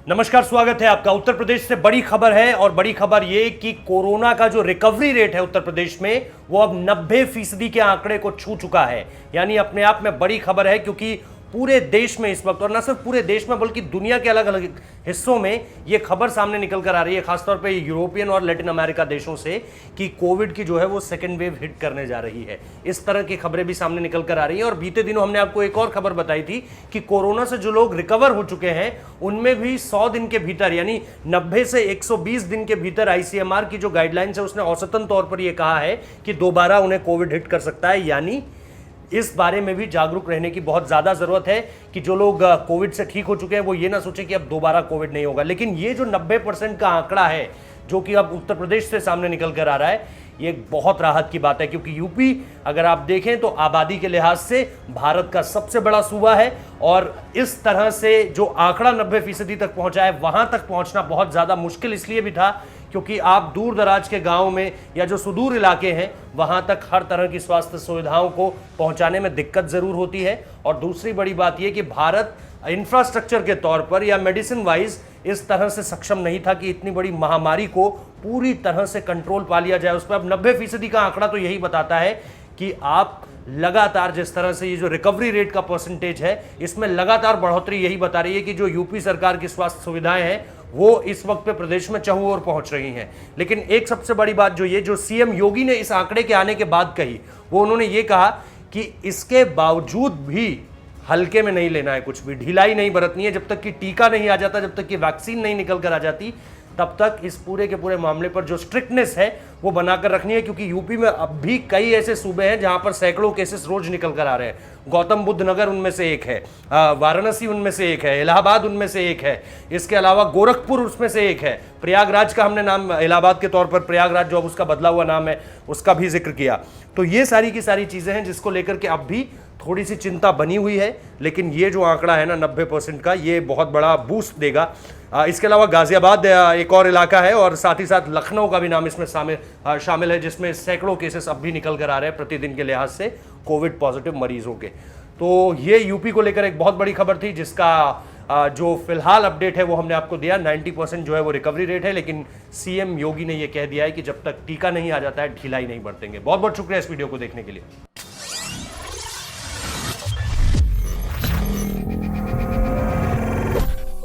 नमस्कार, स्वागत है आपका। उत्तर प्रदेश से बड़ी खबर है और बड़ी खबर ये कि कोरोना का जो रिकवरी रेट है उत्तर प्रदेश में वो अब 90% के आंकड़े को छू चुका है। यानी अपने आप में बड़ी खबर है, क्योंकि पूरे देश में इस वक्त, और न सिर्फ पूरे देश में बल्कि दुनिया के अलग अलग हिस्सों में ये खबर सामने निकल कर आ रही है, खासतौर पे यूरोपियन और लैटिन अमेरिका देशों से, कि कोविड की जो है वो सेकेंड वेव हिट करने जा रही है। इस तरह की खबरें भी सामने निकल कर आ रही है। और बीते दिनों हमने आपको एक और खबर बताई थी कि कोरोना से जो लोग रिकवर हो चुके हैं उनमें भी 100 दिन के भीतर, यानी 90 से 120 दिन के भीतर आईसीएमआर की जो गाइडलाइंस है उसने औसतन तौर पर यह कहा है कि दोबारा उन्हें कोविड हिट कर सकता है। यानी इस बारे में भी जागरूक रहने की बहुत ज्यादा जरूरत है कि जो लोग कोविड से ठीक हो चुके हैं वो ये ना सोचे कि अब दोबारा कोविड नहीं होगा। लेकिन ये जो 90% का आंकड़ा है जो कि अब उत्तर प्रदेश से सामने निकल कर आ रहा है, ये एक बहुत राहत की बात है, क्योंकि यूपी अगर आप देखें तो आबादी के लिहाज से भारत का सबसे बड़ा सूबा है। और इस तरह से जो आंकड़ा 90% तक पहुंचा है, वहां तक पहुंचना बहुत ज्यादा मुश्किल इसलिए भी था क्योंकि आप दूर दराज के गांव में या जो सुदूर इलाके हैं वहां तक हर तरह की स्वास्थ्य सुविधाओं को पहुंचाने में दिक्कत जरूर होती है। और दूसरी बड़ी बात यह कि भारत इंफ्रास्ट्रक्चर के तौर पर या मेडिसिन वाइज इस तरह से सक्षम नहीं था कि इतनी बड़ी महामारी को पूरी तरह से कंट्रोल पा लिया जाए उस पर। अब 90% का आंकड़ा तो यही बताता है कि आप लगातार जिस तरह से ये जो रिकवरी रेट का परसेंटेज है इसमें लगातार बढ़ोतरी यही बता रही है कि जो यूपी सरकार की स्वास्थ्य सुविधाएं हैं वो इस वक्त पे प्रदेश में चाहू और पहुंच रही हैं। लेकिन एक सबसे बड़ी बात जो सीएम योगी ने इस आंकड़े के आने के बाद कही, वो उन्होंने ये कहा कि इसके बावजूद भी हल्के में नहीं लेना है, कुछ भी ढिलाई नहीं बरतनी है। जब तक कि टीका नहीं आ जाता, जब तक कि वैक्सीन नहीं निकल कर आ जाती, तब तक इस पूरे के पूरे मामले पर जो स्ट्रिक्टनेस है वो बनाकर रखनी है। क्योंकि यूपी में अब भी कई ऐसे सूबे हैं जहां पर सैकड़ों केसेस रोज निकल कर आ रहे हैं। गौतम बुद्ध नगर उनमें से एक है, वाराणसी उनमें से एक है, इलाहाबाद उनमें से एक है, इसके अलावा गोरखपुर उसमें से एक है, प्रयागराज का हमने नाम इलाहाबाद के तौर पर प्रयागराज जो अब उसका बदला हुआ नाम है उसका भी जिक्र किया। तो ये सारी की सारी चीजें हैं जिसको लेकर के अब भी थोड़ी सी चिंता बनी हुई है। लेकिन ये जो आंकड़ा है ना 90% का, ये बहुत बड़ा बूस्ट देगा। इसके अलावा गाजियाबाद एक और इलाका है और साथ ही साथ लखनऊ का भी नाम इसमें शामिल है, जिसमें सैकड़ों केसेस अब भी निकल कर आ रहे हैं प्रतिदिन के लिहाज से कोविड पॉजिटिव मरीजों के। तो ये यूपी को लेकर एक बहुत बड़ी खबर थी, जिसका जो फिलहाल अपडेट है वो हमने आपको दिया। 90% जो है वो रिकवरी रेट है। लेकिन सीएम योगी ने ये कह दिया है कि जब तक टीका नहीं आ जाता है ढिलाई नहीं बरतेंगे। बहुत बहुत शुक्रिया इस वीडियो को देखने के लिए।